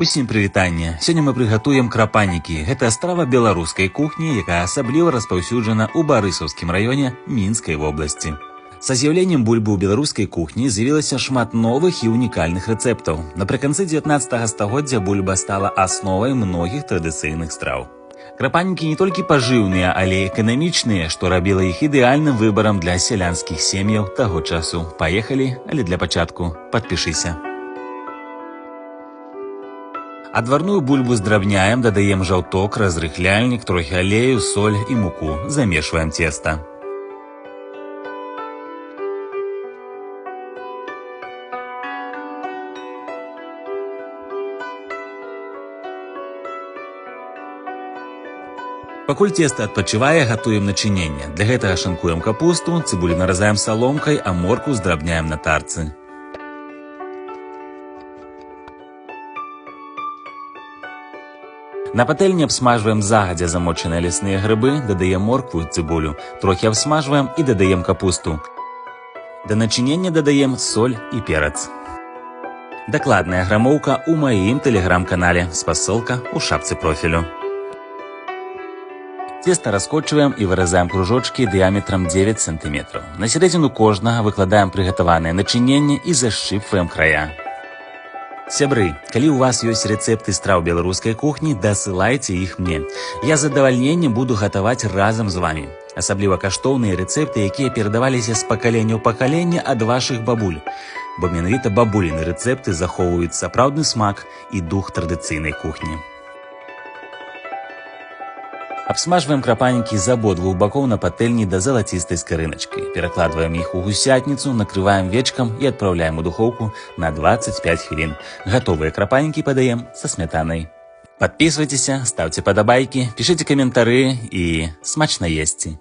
Усім прывітанне. Сёння мы прыгатуем крапанікі. Гэта страва беларускай кухні, якая асабліва распаўсюджана ў Барысаўскім раёне Мінскай вобласці. Са з'яўленнем бульбы ў беларускай кухні з'явілася шмат новых і унікальных рэцэптаў. Напрыканцы 19 стагоддзя бульба стала асновай многіх традыцыйных страў. Крапанікі не толькі пажыўныя, але і эканамічныя, што рабіла іх ідэальным выбарам для сялянскіх сем'яў таго часу. Паехалі, але для пачатку падпішыся. Адварную бульбу здрабняем, дадаем жаўток, разрыхляльнік, трохі алею, соль і муку. Замешваем цеста. Пакуль цеста адпачывае, гатуем начыненне. Для гэтага шынкуем капусту, цыбулю наразаем саломкай, а моркву здрабняем на тарцы. На патэльні абсмажваем загадзя замочаныя лясныя грыбы, дадаем моркву і цыбулю, трохі абсмажваем і дадаем капусту. Да начынення дадаем соль і перац. Дакладная грамоўка ў маім тэлеграм-канале, спасылка ў шапцы профілю. Цеста раскочваем і выразаем кружочкі дыяметрам 9 см. На сярэдзіну кожнага выкладаем прыгатаванае начыненне і зашчыпваем края. Сябры, калі ў вас ёсць рэцэпты страў беларускай кухні, дасылайце іх мне. Я з задавальненнем буду гатаваць разам з вамі. Асабліва каштоўныя рэцэпты, якія перадаваліся з пакалення ў пакаленне ад вашых бабуль. Бо менавіта бабуліны рэцэпты захоўваюць сапраўдны смак і дух традыцыйнай кухні. Абсмажваем крапанікі з абодвух бакоў на патэльні да залацістай скарыначкі. Перакладваем іх у гусятніцу, накрываем вечкам і адпраўляем у духоўку на 25 хвілін. Гатовыя крапанікі падаем са смятанай. Падпісвайцеся, ставце падабайкі, пішыце каментары і смачна есці!